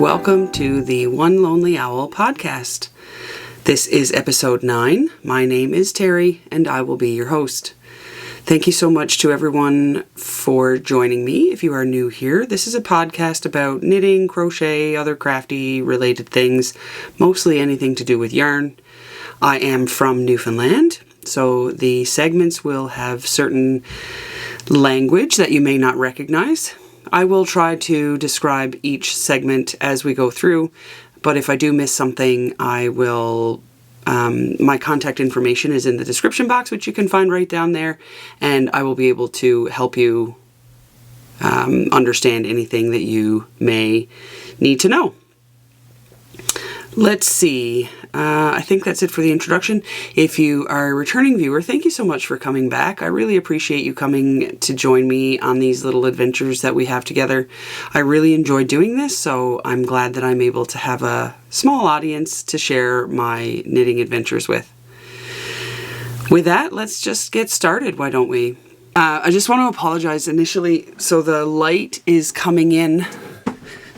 Welcome to the One Lonely Owl podcast. This is episode 9. My name is Terry and I will be your host. Thank you so much to everyone for joining me. If you are new here, this is a podcast about knitting, crochet, other crafty related things, mostly anything to do with yarn. I am from Newfoundland, so the segments will have certain language that you may not recognize. I will try to describe each segment as we go through, but if I do miss something, I will, my contact information is in the description box, which you can find right down there, and I will be able to help you understand anything that you may need to know. Let's see. I think that's it for the introduction. If you are a returning viewer, thank you so much for coming back. I really appreciate you coming to join me on these little adventures that we have together. I really enjoy doing this, so I'm glad that I'm able to have a small audience to share my knitting adventures with. With that, let's just get started, why don't we? I just want to apologize initially. So the light is coming in.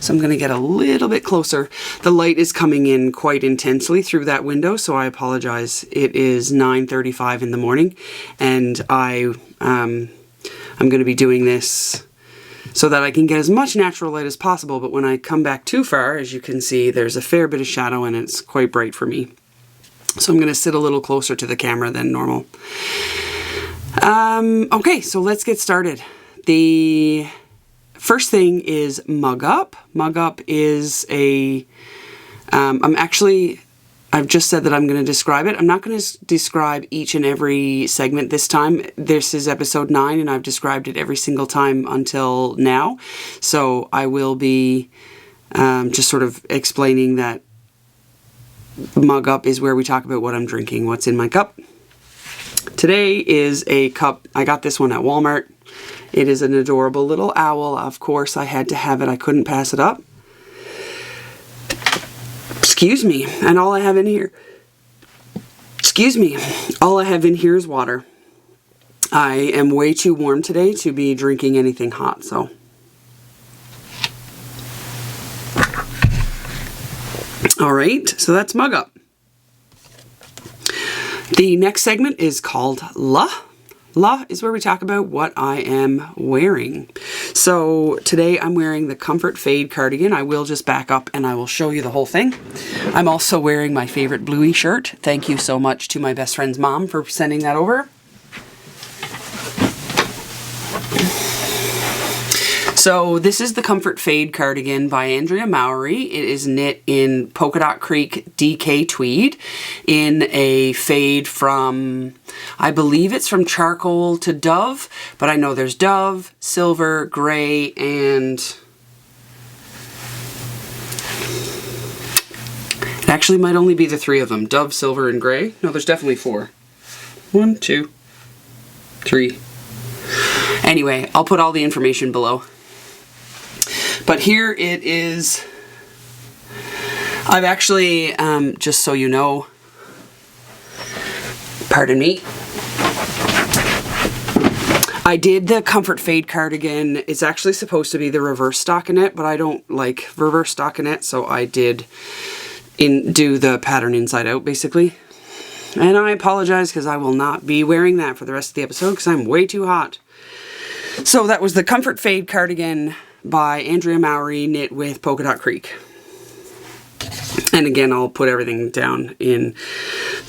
So I'm going to get a little bit closer. The light is coming in quite intensely through that window, so I apologize. It is 9:35 in the morning, and I'm going to be doing this so that I can get as much natural light as possible, but when I come back too far, as you can see, there's a fair bit of shadow and it's quite bright for me. So I'm going to sit a little closer to the camera than normal. Okay, so let's get started. The first thing is Mug Up. Mug Up is a, I've just said that I'm going to describe it. I'm not going to describe each and every segment this time. This is episode 9 and I've described it every single time until now. So I will be just sort of explaining that Mug Up is where we talk about what I'm drinking, what's in my cup. Today is a cup. I got this one at Walmart. It is an adorable little owl. Of course, I had to have it. I couldn't pass it up. Excuse me. And all I have in here, all I have in here is water. I am way too warm today to be drinking anything hot, so. All right, so that's Mug Up. The next segment is called La. La is where we talk about what I am wearing. So today I'm wearing the Comfort Fade cardigan. I will just back up and I will show you the whole thing. I'm also wearing my favorite bluey shirt. Thank you so much to my best friend's mom for sending that over. So this is the Comfort Fade cardigan by Andrea Mowry. It is knit in Polka Dot Creek DK Tweed in a fade from, I believe it's from charcoal to dove, but I know there's dove, silver, gray, and it actually might only be the 3 of them. Dove, silver, and gray. No, there's definitely 4. 1, 2, 3. Anyway, I'll put all the information below. But here it is. I've actually, just so you know, pardon me, I did the Comfort Fade cardigan. It's actually supposed to be the reverse stockinette, but I don't like reverse stockinette, so I did do the pattern inside out, basically. And I apologize because I will not be wearing that for the rest of the episode because I'm way too hot. So that was the Comfort Fade cardigan by Andrea Mowry, knit with Polka Dot Creek. And again, I'll put everything down in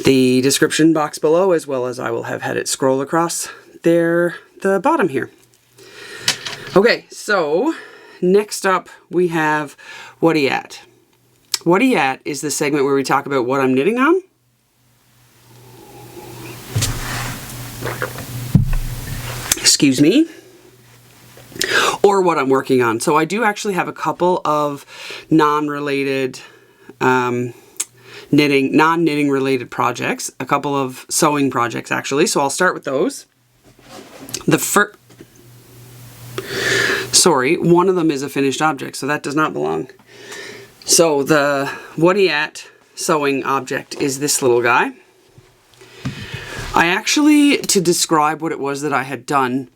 the description box below, as well as I will have had it scroll across there, the bottom here. Okay, so next up we have Whatta Ya At. Whatta Ya At is the segment where we talk about what I'm knitting on. Excuse me. Or what I'm working on. So I do actually have a couple of non-related non-knitting related projects, a couple of sewing projects actually, so I'll start with those. One of them is a finished object, so that does not belong. So the Whatta Ya At sewing object is this little guy. I actually, to describe what it was that I had done,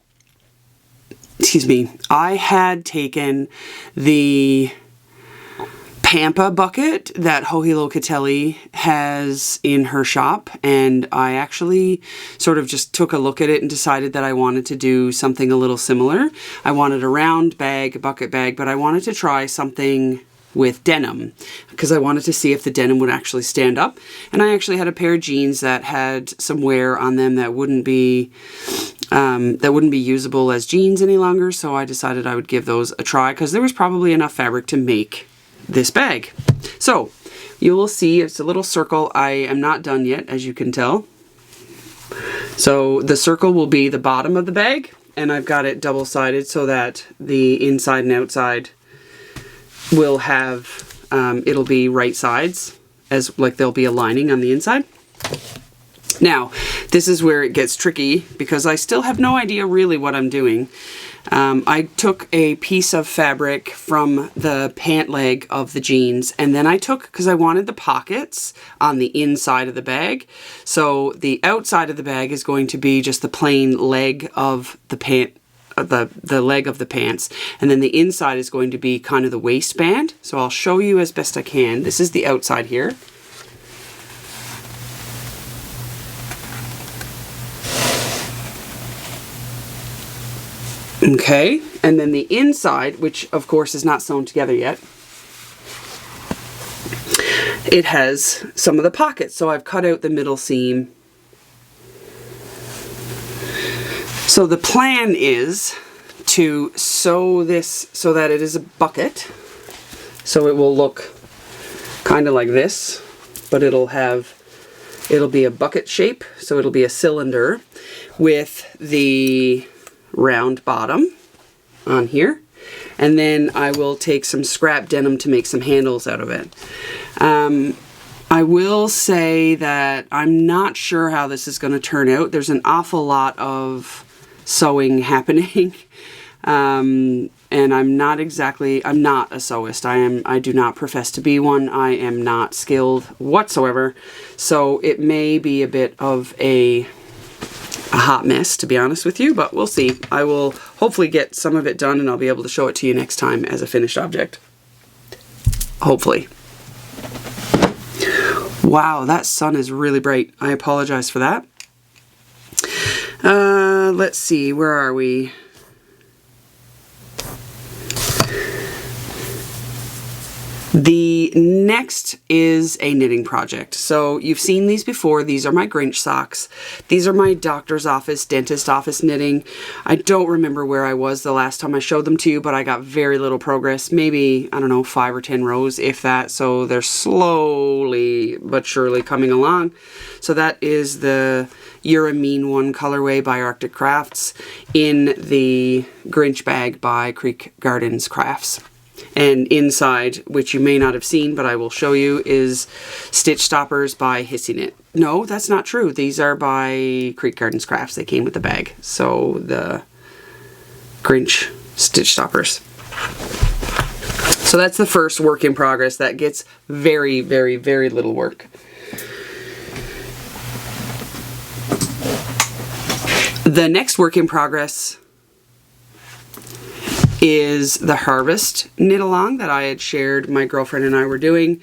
I had taken the Pampa Bucket that Hohilocatelli has in her shop, and I actually sort of just took a look at it and decided that I wanted to do something a little similar. I wanted a round bag, a bucket bag, but I wanted to try something with denim because I wanted to see if the denim would actually stand up. And I actually had a pair of jeans that had some wear on them that wouldn't be usable as jeans any longer, so I decided I would give those a try because there was probably enough fabric to make this bag. So you will see it's a little circle. I am not done yet, as you can tell. So the circle will be the bottom of the bag, and I've got it double-sided so that the inside and outside will have, it'll be right sides, as like there'll be a lining on the inside. Now, this is where it gets tricky because I still have no idea really what I'm doing. I took a piece of fabric from the pant leg of the jeans, and then I took, because I wanted the pockets on the inside of the bag, so the outside of the bag is going to be just the plain leg of the pant, the leg of the pants, and then the inside is going to be kind of the waistband. So I'll show you as best I can. This is the outside here. Okay, and then the inside, which of course is not sewn together yet, it has some of the pockets. So I've cut out the middle seam. So the plan is to sew this so that it is a bucket. So it will look kind of like this, but it'll be a bucket shape. So it'll be a cylinder with the round bottom on here, and then I will take some scrap denim to make some handles out of it. I will say that I'm not sure how this is going to turn out. There's an awful lot of sewing happening, and I'm not a sewist. I do not profess to be one. I am not skilled whatsoever, so it may be a bit of a hot mess, to be honest with you, but we'll see. I will hopefully get some of it done, and I'll be able to show it to you next time as a finished object. Hopefully. Wow, that sun is really bright. I apologize for that. Let's see, where are we? The next is a knitting project. So you've seen these before. These are my Grinch socks. These are my doctor's office, dentist office knitting. I don't remember where I was the last time I showed them to you, but I got very little progress. Maybe, I don't know, 5 or 10 rows, if that. So they're slowly but surely coming along. So that is the You're a Mean One colorway by Arctic Crafts in the Grinch bag by Creek Gardens Crafts. And inside, which you may not have seen, but I will show you, is Stitch Stoppers by Hissy Knit. No, that's not true. These are by Creek Gardens Crafts. They came with the bag. So the Grinch Stitch Stoppers. So that's the first work in progress. That gets very, very, very little work. The next work in progress is the Harvest knit along that I had shared my girlfriend and I were doing.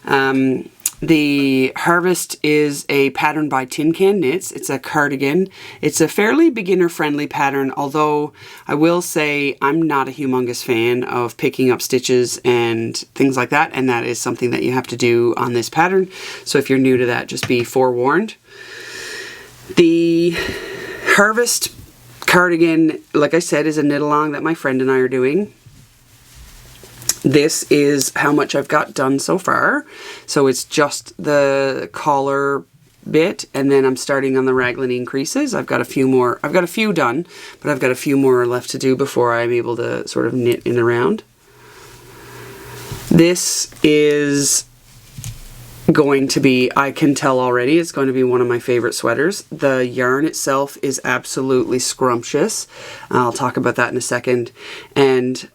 The Harvest is a pattern by Tin Can Knits. It's a cardigan. It's a fairly beginner friendly pattern, although I will say I'm not a humongous fan of picking up stitches and things like that, and that is something that you have to do on this pattern. So if you're new to that, just be forewarned. The Harvest cardigan, like I said, is a knit along that my friend and I are doing. This is how much I've got done so far. So it's just the collar bit, and then I'm starting on the raglan increases. I've got a few done, but I've got a few more left to do before I'm able to sort of knit in around. This is going to be, I can tell already, it's going to be one of my favorite sweaters. The yarn itself is absolutely scrumptious. I'll talk about that in a second. And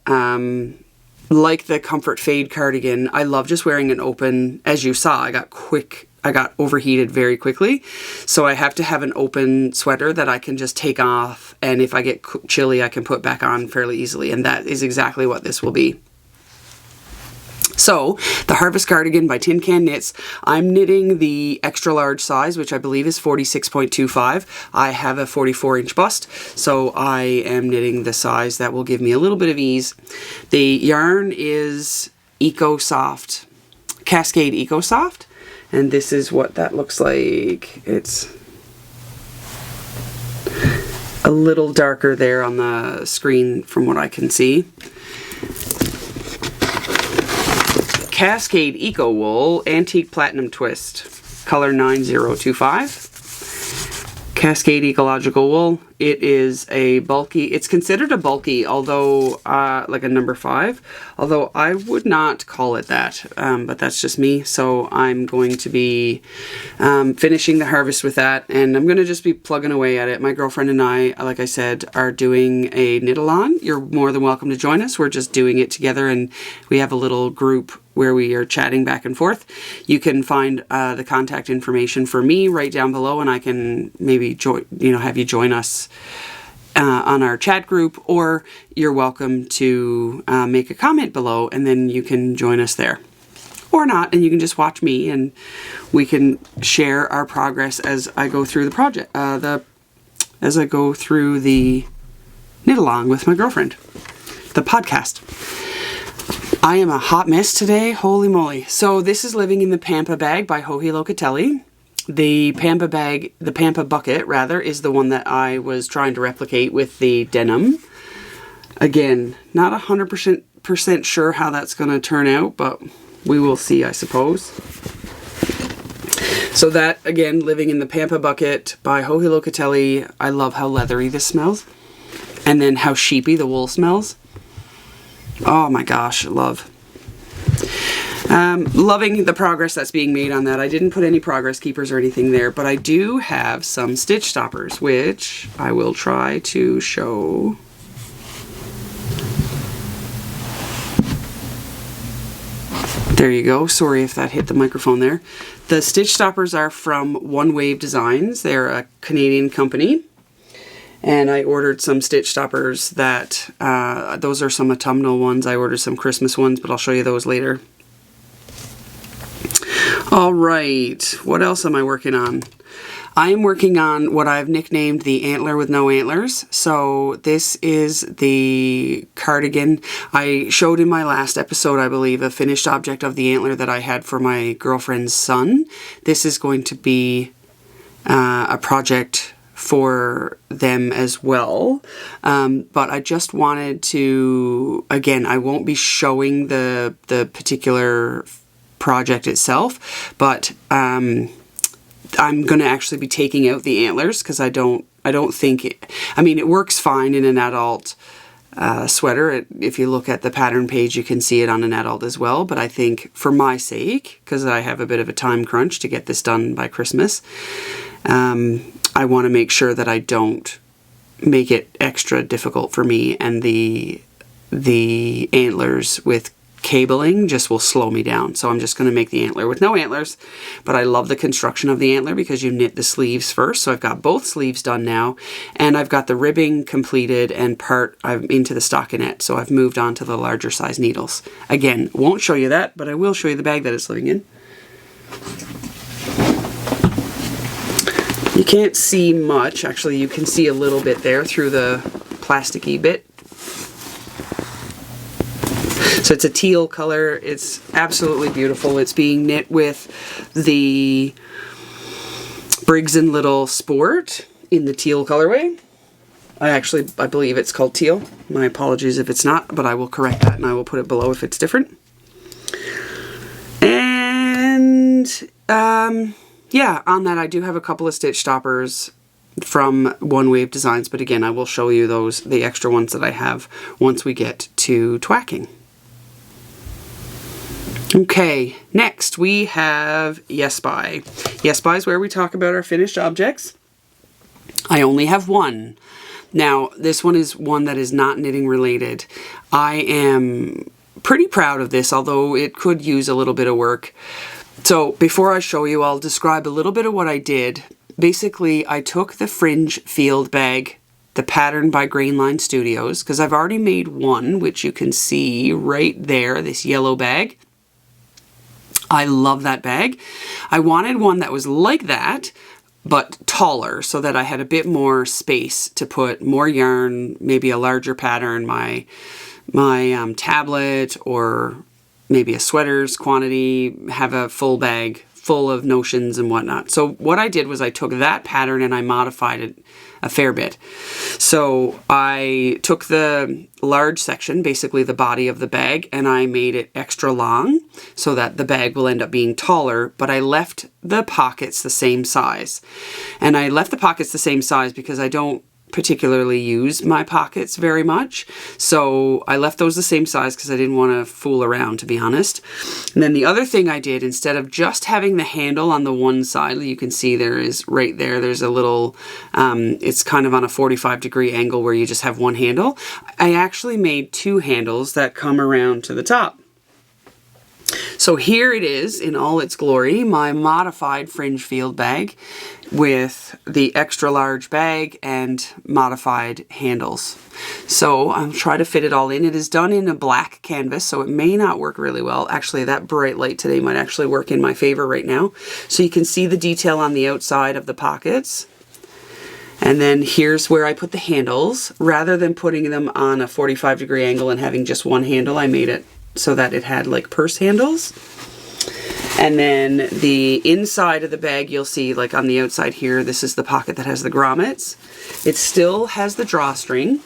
like the Comfort Fade cardigan, I love just wearing an open. As you saw, I got overheated very quickly. So I have to have an open sweater that I can just take off, and if I get chilly, I can put back on fairly easily. And that is exactly what this will be. So, the Harvest Cardigan by Tin Can Knits, I'm knitting the extra large size, which I believe is 46.25. I have a 44-inch bust, so I am knitting the size that will give me a little bit of ease. The yarn is EcoSoft, Cascade EcoSoft, and this is what that looks like. It's a little darker there on the screen from what I can see. Cascade Eco Wool Antique Platinum Twist, color 9025. Cascade Ecological Wool. It is a bulky, it's considered a bulky, although, like a number 5, although I would not call it that, but that's just me. So I'm going to be finishing the harvest with that, and I'm going to just be plugging away at it. My girlfriend and I, like I said, are doing a knit-along. You're more than welcome to join us. We're just doing it together, and we have a little group where we are chatting back and forth. You can find the contact information for me right down below, and I can maybe have you join us on our chat group, or you're welcome to make a comment below, and then you can join us there. Or not, and you can just watch me, and we can share our progress as I go through the project, as I go through the knit-along with my girlfriend, the podcast. I am a hot mess today, holy moly. So this is Living in the Pampa Bag by Joji Co. The Pampa bag, the Pampa Bucket rather, is the one that I was trying to replicate with the denim. Again, not 100% sure how that's going to turn out, but we will see, I suppose. So that, again, Living in the Pampa Bucket by Joji Co. I love how leathery this smells. And then how sheepy the wool smells. Oh my gosh, love. Loving the progress that's being made on that. I didn't put any progress keepers or anything there, but I do have some stitch stoppers, which I will try to show. There you go. Sorry if that hit the microphone there. The stitch stoppers are from One Wave Designs. They're a Canadian company. And I ordered some stitch stoppers that, those are some autumnal ones. I ordered some Christmas ones, but I'll show you those later. All right, what else am I working on? I am working on what I've nicknamed the Antler with no antlers. So this is the cardigan. I showed in my last episode, I believe, a finished object of the antler that I had for my girlfriend's son. This is going to be a project for them as well, but I just wanted to, again, I won't be showing the particular project itself, but I'm going to actually be taking out the antlers because I don't think it, I mean, it works fine in an adult sweater. If you look at the pattern page, you can see it on an adult as well, but I think for my sake, because I have a bit of a time crunch to get this done by Christmas, I want to make sure that I don't make it extra difficult for me, and the antlers with cabling just will slow me down. So I'm just going to make the antler with no antlers, but I love the construction of the antler because you knit the sleeves first. So I've got both sleeves done now, and I've got the ribbing completed, and I'm into the stockinette. So I've moved on to the larger size needles. Again, won't show you that, but I will show you the bag that it's living in. You can't see much. Actually, you can see a little bit there through the plasticky bit. So it's a teal color. It's absolutely beautiful. It's being knit with the Briggs and Little Sport in the teal colorway. I believe it's called teal. My apologies if it's not, but I will correct that and I will put it below if it's different. And yeah, on that I do have a couple of stitch stoppers from One Wave Designs, but again, I will show you those, the extra ones that I have, once we get to twacking. Okay, next we have Yes By. Yes By is where we talk about our finished objects. I only have one. Now, this one is one that is not knitting related. I am pretty proud of this, although it could use a little bit of work. So before I show you, I'll describe a little bit of what I did. Basically, I took the fringe field bag, the pattern by Grainline Studios, because I've already made one, which you can see right there, this yellow bag. I love that bag. I wanted one that was like that, but taller, so that I had a bit more space to put more yarn, maybe a larger pattern, my tablet, or maybe a sweater's quantity, have a full bag full of notions and whatnot. So what I did was I took that pattern and I modified it a fair bit. So I took the large section, basically the body of the bag, and I made it extra long so that the bag will end up being taller, but I left the pockets the same size. And I left the pockets the same size because I don't particularly use my pockets very much. So I left those the same size because I didn't want to fool around, to be honest. And then the other thing I did, instead of just having the handle on the one side, you can see there is right there, there's a little, it's kind of on a 45-degree angle where you just have one handle. I actually made two handles that come around to the top. So here it is in all its glory, my modified fringe field bag with the extra large bag and modified handles. So I'm trying to fit it all in. It is done in a black canvas, so it may not work really well. Actually, that bright light today might actually work in my favor right now. So you can see the detail on the outside of the pockets. And then here's where I put the handles. Rather than putting them on a 45-degree angle and having just one handle, I made it so that it had like purse handles. And then the inside of the bag, you'll see like on the outside here, this is the pocket that has the grommets. It still has the drawstring,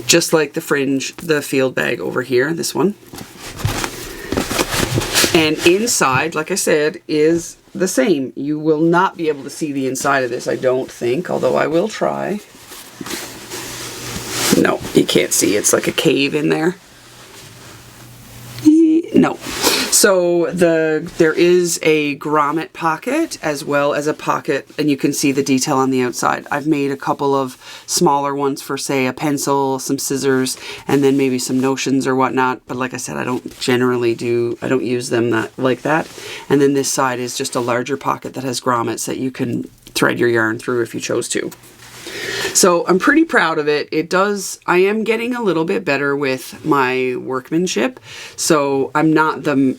just like the fringe, the field bag over here, this one. And inside, like I said, is the same. You will not be able to see the inside of this, I don't think, although I will try. No, you can't see. It's like a cave in there. No. So there is a grommet pocket as well as a pocket, and you can see the detail on the outside. I've made a couple of smaller ones for, say, a pencil, some scissors, and then maybe some notions or whatnot. But like I said, I don't use them like that. And then this side is just a larger pocket that has grommets that you can thread your yarn through if you chose to. So I'm pretty proud of it. I am getting a little bit better with my workmanship. So I'm not the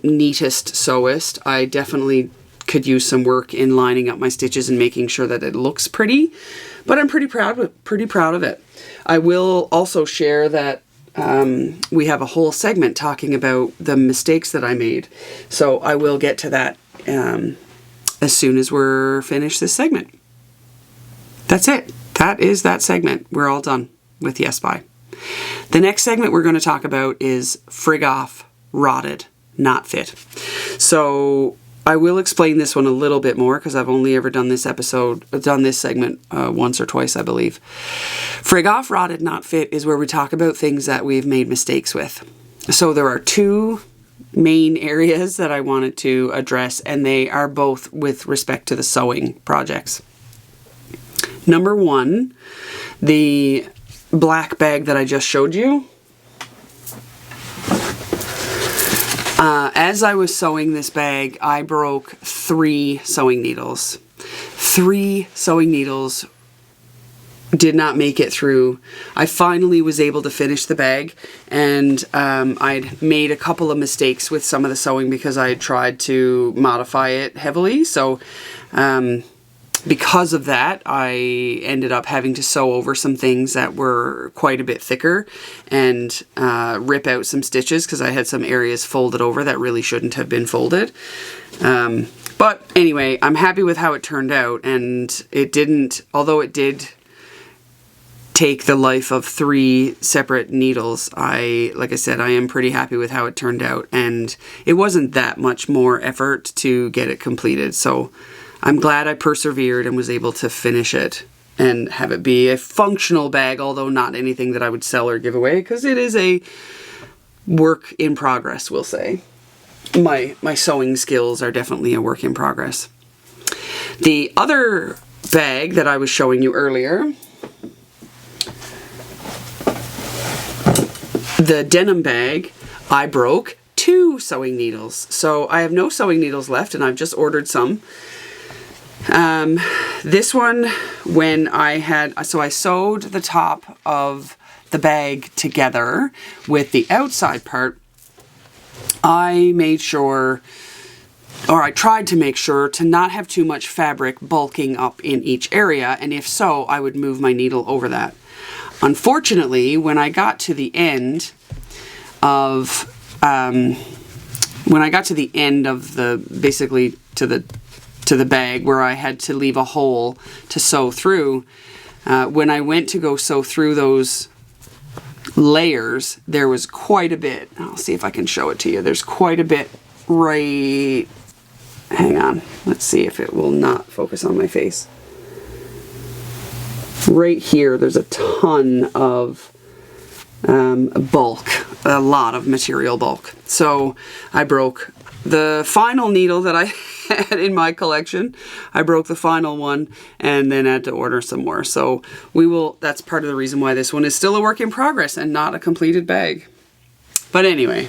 neatest sewist. I definitely could use some work in lining up my stitches and making sure that it looks pretty, but I'm pretty proud of it. I will also share that we have a whole segment talking about the mistakes that I made. So I will get to that as soon as we're finished this segment. That's it. That is that segment. We're all done with Yes Bye. The next segment we're going to talk about is Frig Off, Rotted, Not Fit. So I will explain this one a little bit more because I've only ever done this segment once or twice, I believe. Frig Off, Rotted, Not Fit is where we talk about things that we've made mistakes with. So there are two main areas that I wanted to address, and they are both with respect to the sewing projects. Number one, the black bag that I just showed you. As I was sewing this bag, I broke 3 sewing needles. 3 sewing needles did not make it through. I finally was able to finish the bag, and I'd made a couple of mistakes with some of the sewing because I had tried to modify it heavily. So because of that, I ended up having to sew over some things that were quite a bit thicker and rip out some stitches because I had some areas folded over that really shouldn't have been folded. But anyway, I'm happy with how it turned out, and although it did take the life of 3 separate needles, like I said, I am pretty happy with how it turned out, and it wasn't that much more effort to get it completed. So I'm glad I persevered and was able to finish it and have it be a functional bag, although not anything that I would sell or give away, because it is a work in progress, we'll say. My sewing skills are definitely a work in progress. The other bag that I was showing you earlier, the denim bag, I broke 2 sewing needles. So I have no sewing needles left, and I've just ordered some. This one, so I sewed the top of the bag together with the outside part I made sure, or I tried to make sure, to not have too much fabric bulking up in each area, and if so, I would move my needle over that. Unfortunately, when I got to the end of, basically to the bag where I had to leave a hole to sew through, when I went to go sew through those layers, there was quite a bit. I'll see if I can show it to you. There's quite a bit right, hang on, let's see if it will not focus on my face. Right here, there's a ton of bulk, a lot of material bulk. So I broke the final needle that I had in my collection. I broke the final one and then had to order some more. So that's part of the reason why this one is still a work in progress and not a completed bag. But anyway,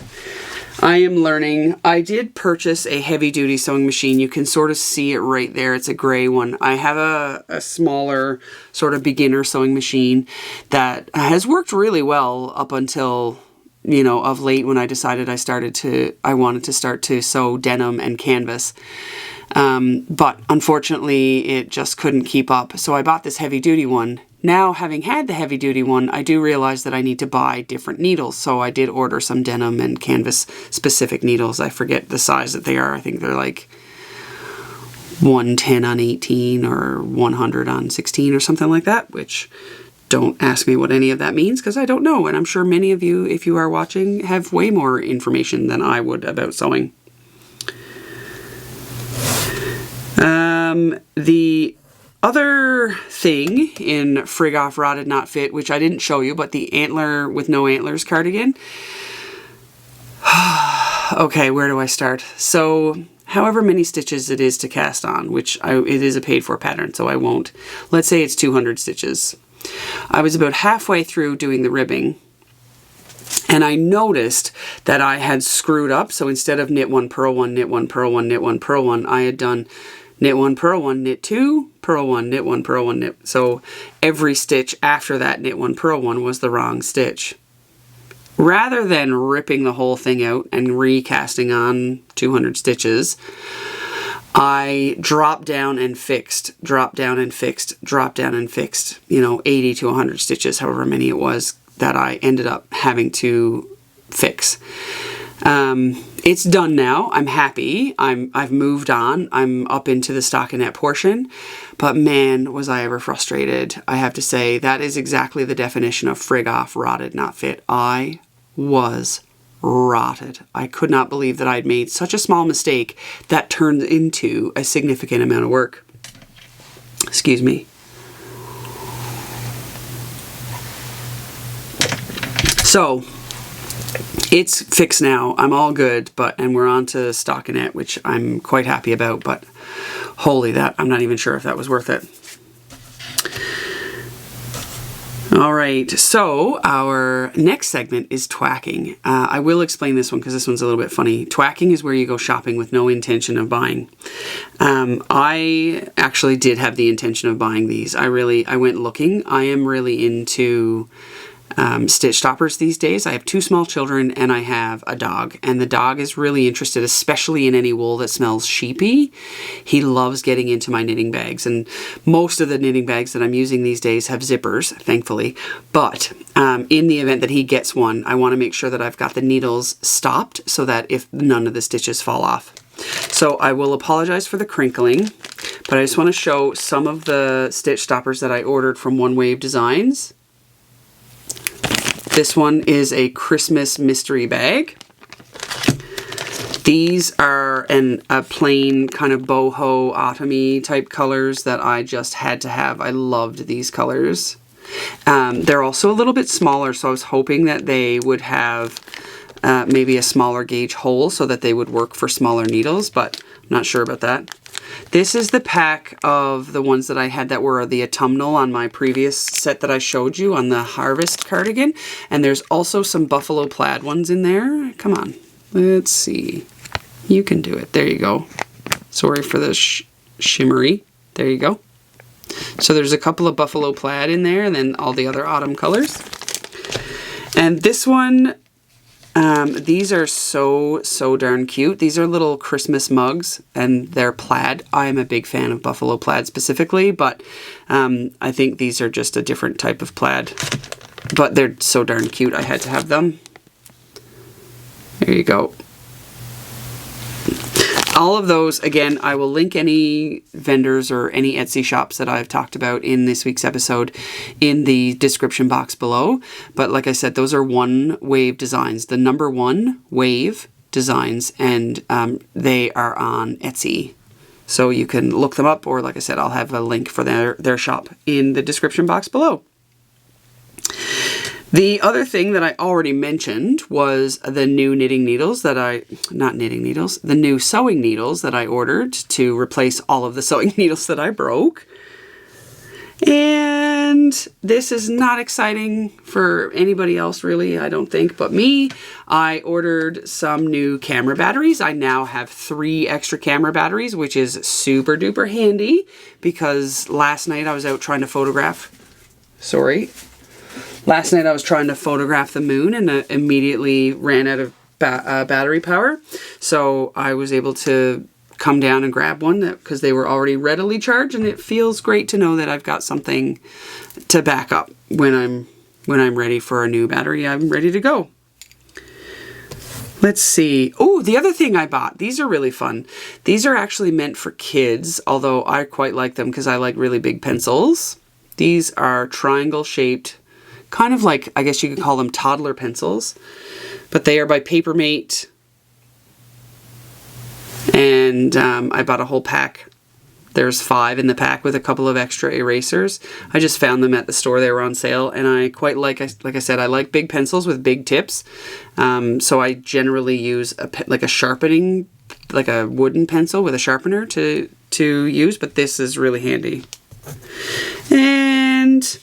I am learning. I did purchase a heavy duty sewing machine. You can sort of see it right there. It's a gray one. I have a smaller sort of beginner sewing machine that has worked really well up until, you know, of late when I decided I wanted to start to sew denim and canvas. But unfortunately it just couldn't keep up. So I bought this heavy duty one. Now, having had the heavy duty one, I do realize that I need to buy different needles. So I did order some denim and canvas specific needles. I forget the size that they are. I think they're like 110 on 18 or 100 on 16 or something like that, which don't ask me what any of that means because I don't know. And I'm sure many of you, if you are watching, have way more information than I would about sewing. The other thing in Frig Off Whatta Ya At, which I didn't show you, but the antler with no antlers cardigan. Okay, where do I start? So, however many stitches it is to cast on, which it is a paid for pattern, so I won't. Let's say it's 200 stitches. I was about halfway through doing the ribbing, and I noticed that I had screwed up. So instead of knit one, purl one, knit one, purl one, knit one, purl one, I had done knit one, purl one, knit two, purl one, knit one, purl one, knit. So every stitch after that knit one, purl one was the wrong stitch. Rather than ripping the whole thing out and recasting on 200 stitches, I dropped down and fixed, dropped down and fixed, dropped down and fixed, you know, 80 to 100 stitches, however many it was that I ended up having to fix. It's done now. I'm happy. I've moved on. I'm up into the stockinette portion, but man, was I ever frustrated. I have to say that is exactly the definition of Frig Off, Rotted, Not Fit. I was rotted. I could not believe that I'd made such a small mistake that turned into a significant amount of work. Excuse me. So it's fixed now. I'm all good, and we're on to stockinette, which I'm quite happy about, but holy that, I'm not even sure if that was worth it. All right, so our next segment is twacking. I will explain this one because this one's a little bit funny. Twacking is where you go shopping with no intention of buying. I actually did have the intention of buying these. I went looking. I am really into stitch stoppers these days. I have 2 small children and I have a dog, and the dog is really interested, especially in any wool that smells sheepy. He loves getting into my knitting bags, and most of the knitting bags that I'm using these days have zippers, thankfully, but in the event that he gets one, I want to make sure that I've got the needles stopped so that if none of the stitches fall off. So I will apologize for the crinkling, but I just want to show some of the stitch stoppers that I ordered from One Wave Designs. This one is a Christmas mystery bag. These are a plain kind of boho autumny type colors that I just had to have. I loved these colors. They're also a little bit smaller, so I was hoping that they would have maybe a smaller gauge hole so that they would work for smaller needles, but I'm not sure about that. This is the pack of the ones that I had that were the autumnal on my previous set that I showed you on the Harvest cardigan. And there's also some buffalo plaid ones in there. Come on, let's see. You can do it. There you go. Sorry for the shimmery. There you go. So there's a couple of buffalo plaid in there and then all the other autumn colors. And this one, These are so darn cute. These are little Christmas mugs, and they're plaid. I'm a big fan of buffalo plaid specifically, but I think these are just a different type of plaid. But they're so darn cute, I had to have them. There you go. All of those, again, I will link any vendors or any Etsy shops that I've talked about in this week's episode in the description box below. But like I said, those are one wave designs, the number one wave designs, and they are on Etsy. So you can look them up, or like I said, I'll have a link for their shop in the description box below. The other thing that I already mentioned was the new knitting needles that the new sewing needles that I ordered to replace all of the sewing needles that I broke. And this is not exciting for anybody else really, I don't think, but me. I ordered some new camera batteries. I now have 3 extra camera batteries, which is super duper handy because last night I was out trying to photograph. Last night I was trying to photograph the moon and immediately ran out of battery power. So I was able to come down and grab one because they were already readily charged, and it feels great to know that I've got something to back up when I'm ready for a new battery. I'm ready to go. Let's see. Oh, the other thing I bought. These are really fun. These are actually meant for kids, although I quite like them because I like really big pencils. These are triangle shaped, kind of like, I guess you could call them toddler pencils, but they are by Papermate. And I bought a whole pack. There's 5 in the pack with a couple of extra erasers. I just found them at the store. They were on sale, and I quite like I said, I like big pencils with big tips. So I generally use like a wooden pencil with a sharpener to use, but this is really handy. And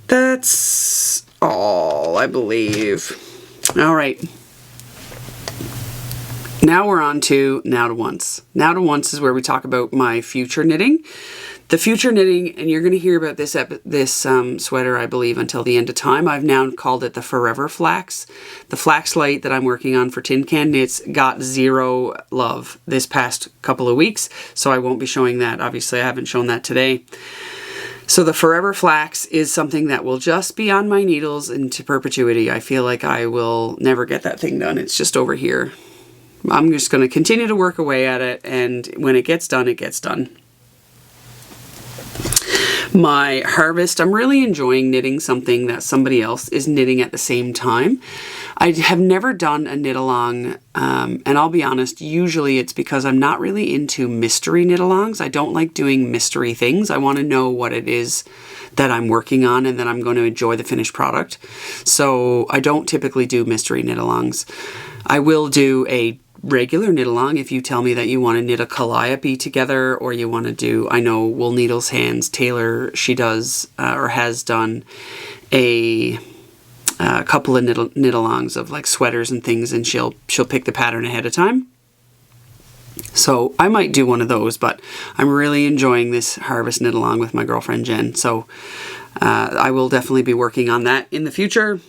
that's all, I believe. All right. Now we're on to Now to Once. Now to Once is where we talk about my future knitting. The future knitting, and you're going to hear about this sweater, I believe, until the end of time. I've now called it the Forever Flax. The Flax Light that I'm working on for Tin Can Knits got 0 love this past couple of weeks, so I won't be showing that. Obviously, I haven't shown that today. So the Forever Flax is something that will just be on my needles into perpetuity. I feel like I will never get that thing done. It's just over here. I'm just going to continue to work away at it, and when it gets done, it gets done. My harvest, I'm really enjoying knitting something that somebody else is knitting at the same time. I have never done a knit along, and I'll be honest, usually it's because I'm not really into mystery knit alongs. I don't like doing mystery things. I want to know what it is that I'm working on and that I'm going to enjoy the finished product. So I don't typically do mystery knit alongs. I will do a regular knit along if you tell me that you want to knit a calliope together, or you want to do, I know Wool Needles Hands Taylor, she does or has done a couple of knit alongs of like sweaters and things, and she'll pick the pattern ahead of time. So I might do one of those, but I'm really enjoying this harvest knit along with my girlfriend Jen. So I will definitely be working on that in the future.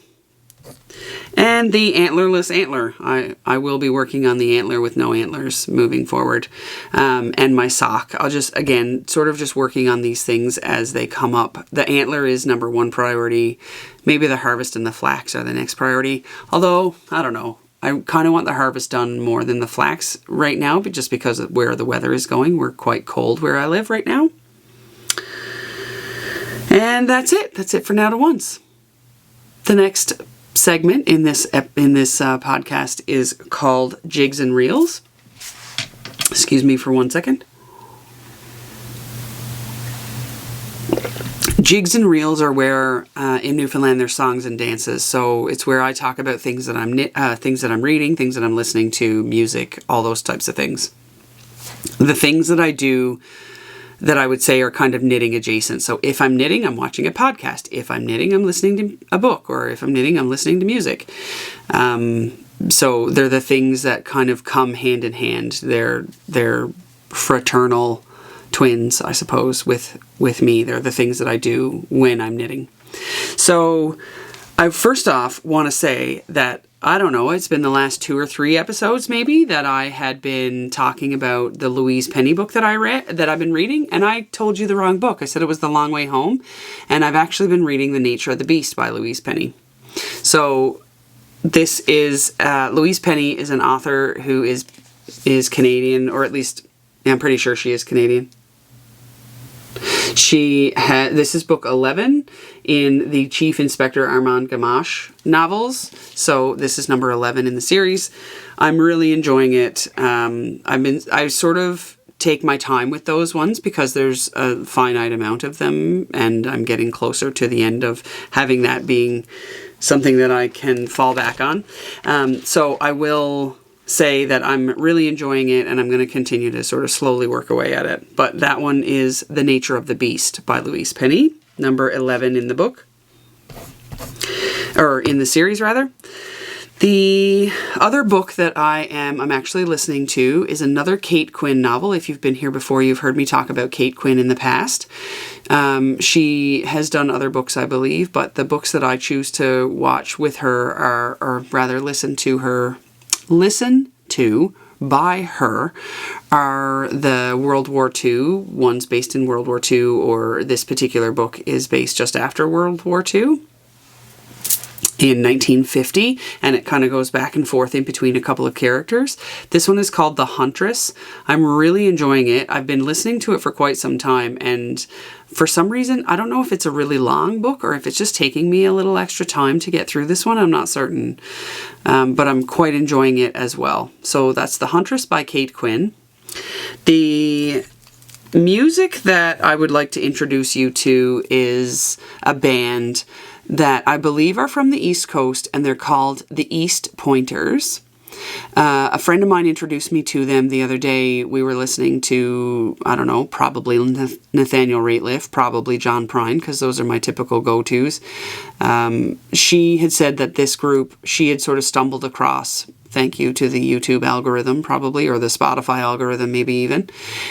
And the antlerless antler. I will be working on the antler with no antlers moving forward. And my sock. I'll just, again, sort of just working on these things as they come up. The antler is number 1 priority. Maybe the harvest and the flax are the next priority. Although, I don't know. I kind of want the harvest done more than the flax right now, but just because of where the weather is going. We're quite cold where I live right now. And that's it. That's it for Now to Once. The next segment in this podcast is called Jigs and Reels. Excuse me for 1 second. Jigs and Reels are where in Newfoundland there's songs and dances. So it's where I talk about things that I'm reading, things that I'm listening to, music, all those types of things. The things that I do that I would say are kind of knitting adjacent. So if I'm knitting, I'm watching a podcast. If I'm knitting, I'm listening to a book. Or if I'm knitting, I'm listening to music. So they're the things that kind of come hand in hand. They're fraternal twins, I suppose, with me. They're the things that I do when I'm knitting. So I first off want to say that I don't know, it's been the last 2 or 3 episodes maybe that I had been talking about the Louise Penny book that I've been reading, and I told you the wrong book. I said it was The Long Way Home, and I've actually been reading The Nature of the Beast by Louise Penny. So this is, Louise Penny is an author who is Canadian, or at least, I'm pretty sure she is Canadian. This is book 11 in the Chief Inspector Armand Gamache novels. So this is number 11 in the series. I'm really enjoying it. I sort of take my time with those ones because there's a finite amount of them, and I'm getting closer to the end of having that being something that I can fall back on. So I will say that I'm really enjoying it, and I'm going to continue to sort of slowly work away at it. But that one is The Nature of the Beast by Louise Penny, number 11 in the book, or in the series rather. The other book that I'm actually listening to is another Kate Quinn novel. If you've been here before, you've heard me talk about Kate Quinn in the past. She has done other books, I believe, but the books that I choose to watch with her are, or rather listen to by her, are the World War II ones based in World War II, or this particular book is based just after World War II in 1950, and it kind of goes back and forth in between a couple of characters. This one is called The Huntress. I'm really enjoying it. I've been listening to it for quite some time, and for some reason, I don't know if it's a really long book or if it's just taking me a little extra time to get through this one. I'm not certain, but I'm quite enjoying it as well. So that's The Huntress by Kate Quinn. The music that I would like to introduce you to is a band that I believe are from the East Coast, and they're called the East Pointers. A friend of mine introduced me to them the other day. We were listening to, I don't know, probably Nathaniel Rateliff, probably John Prine, because those are my typical go-tos. She had said that this group, she had sort of stumbled across, thank you to the YouTube algorithm probably, or the Spotify algorithm maybe even.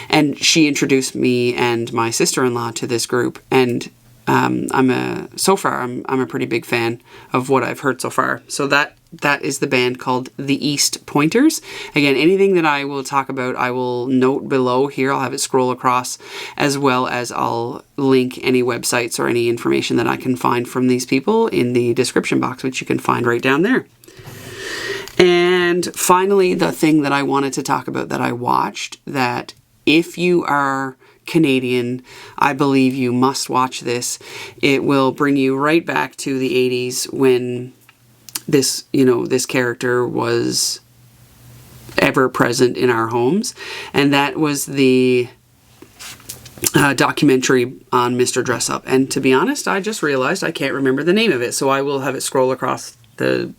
And she introduced me and my sister-in-law to this group, and I'm a pretty big fan of what I've heard so far. So that is the band called the East Pointers. Again, anything that I will talk about, I will note below here. I'll have it scroll across, as well as I'll link any websites or any information that I can find from these people in the description box, which you can find right down there. And finally, the thing that I wanted to talk about that I watched, that if you are Canadian, I believe you must watch this. It will bring you right back to the 80s when this character was ever present in our homes. And that was the documentary on Mr. Dress Up. And to be honest, I just realized I can't remember the name of it. So I will have it scroll across the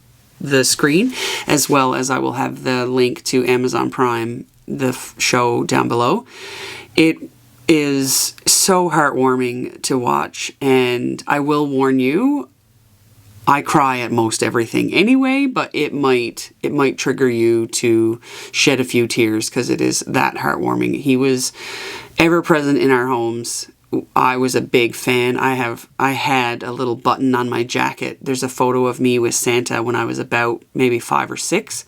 screen, as well as I will have the link to Amazon Prime, the show, down below. It is so heartwarming to watch, and I will warn you, I cry at most everything anyway, but it might trigger you to shed a few tears because it is that heartwarming. He was ever present in our homes. I was a big fan. I had a little button on my jacket. There's a photo of me with Santa when I was about maybe 5 or 6,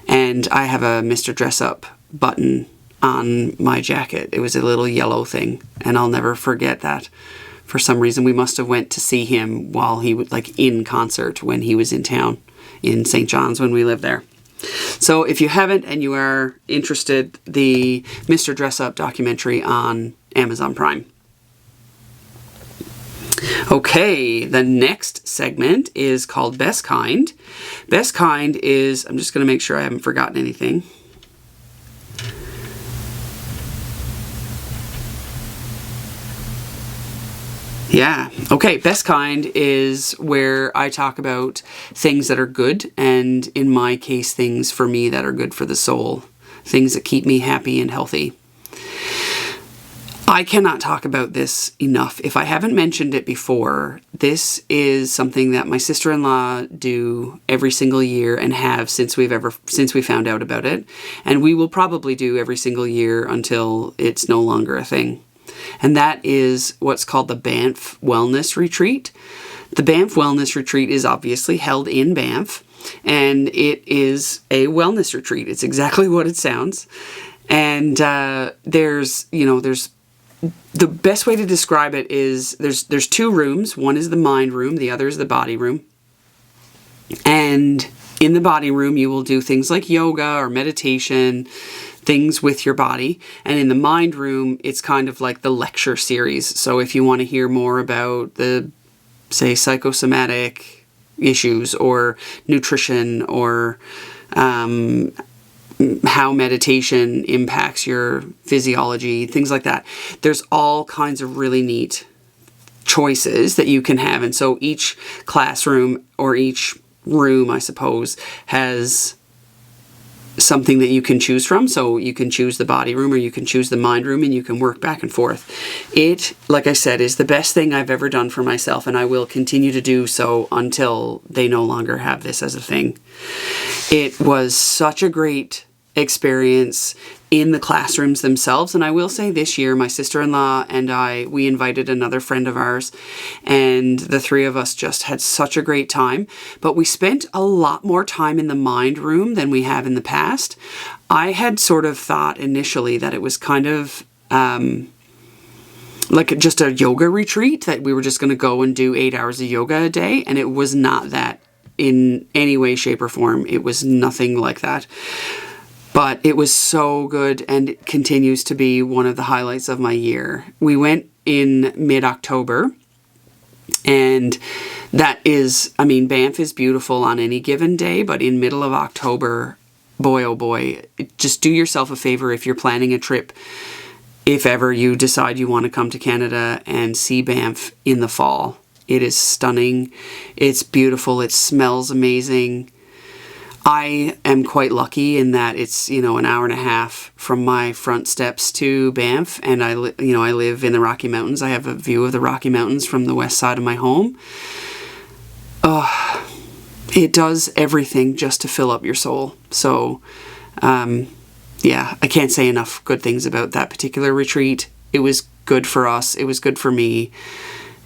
and I have a Mr. Dress Up button on my jacket. It was a little yellow thing, and I'll never forget that. For some reason, we must have went to see him while he was in concert when he was in town in St. John's when we lived there. So if you haven't and you are interested, the Mr. Dress Up documentary on Amazon Prime. Okay, the next segment is called Best Kind. Best Kind is, I'm just going to make sure I haven't forgotten anything. Yeah. Okay. Best Kind is where I talk about things that are good, and in my case, things for me that are good for the soul, things that keep me happy and healthy. I cannot talk about this enough. If I haven't mentioned it before, this is something that my sister-in-law do every single year and have since we found out about it, and we will probably do every single year until it's no longer a thing. And that is what's called the Banff Wellness Retreat. The Banff Wellness Retreat is obviously held in Banff, and it is a wellness retreat. It's exactly what it sounds. And there's the best way to describe it is there's two rooms. One is the mind room, the other is the body room. And in the body room, you will do things like yoga or meditation, things with your body. And in the mind room, it's kind of like the lecture series. So if you want to hear more about the, say, psychosomatic issues or nutrition or how meditation impacts your physiology, things like that, there's all kinds of really neat choices that you can have. And so each classroom or each room, I suppose, has something that you can choose from. So you can choose the body room or you can choose the mind room, and you can work back and forth. It, like I said, is the best thing I've ever done for myself, and I will continue to do so until they no longer have this as a thing. It was such a great experience in the classrooms themselves. And I will say this year, my sister-in-law and we invited another friend of ours, and the three of us just had such a great time. But we spent a lot more time in the mind room than we have in the past. I had sort of thought initially that it was kind of like just a yoga retreat, that we were just going to go and do 8 hours of yoga a day. And it was not that in any way, shape, or form. It was nothing like that. But it was so good, and it continues to be one of the highlights of my year. We went in mid-October, and that is, I mean, Banff is beautiful on any given day, but in middle of October, boy, oh boy, just do yourself a favor if you're planning a trip. If ever you decide you want to come to Canada and see Banff in the fall, it is stunning. It's beautiful. It smells amazing. I am quite lucky in that it's, an hour and a half from my front steps to Banff, and I live in the Rocky Mountains. I have a view of the Rocky Mountains from the west side of my home. It does everything just to fill up your soul. So, yeah, I can't say enough good things about that particular retreat. It was good for us. It was good for me.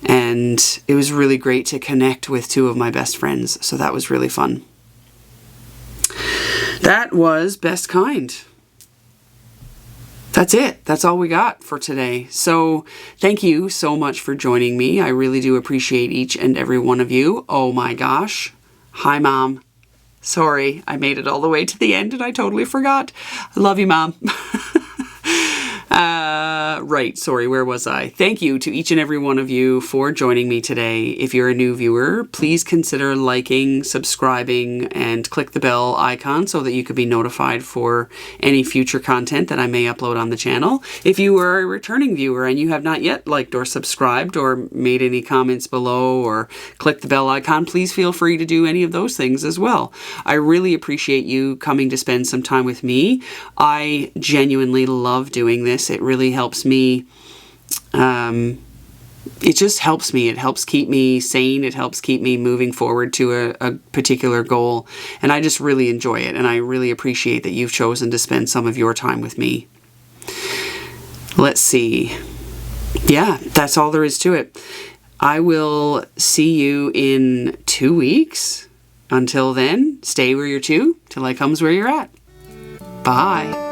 And it was really great to connect with two of my best friends. So that was really fun. That was Best Kind. That's it. That's all we got for today. So thank you so much for joining me. I really do appreciate each and every one of you. Oh my gosh. Hi, Mom. Sorry, I made it all the way to the end and I totally forgot. I love you, Mom. Right, sorry, where was I? Thank you to each and every one of you for joining me today. If you're a new viewer, please consider liking, subscribing, and click the bell icon so that you could be notified for any future content that I may upload on the channel. If you are a returning viewer and you have not yet liked or subscribed or made any comments below or clicked the bell icon, please feel free to do any of those things as well. I really appreciate you coming to spend some time with me. I genuinely love doing this. It really helps me. It just helps me. It helps keep me sane. It helps keep me moving forward to a particular goal. And I just really enjoy it. And I really appreciate that you've chosen to spend some of your time with me. Let's see. Yeah, that's all there is to it. I will see you in 2 weeks. Until then, stay where you're to, till I comes where you're at. Bye.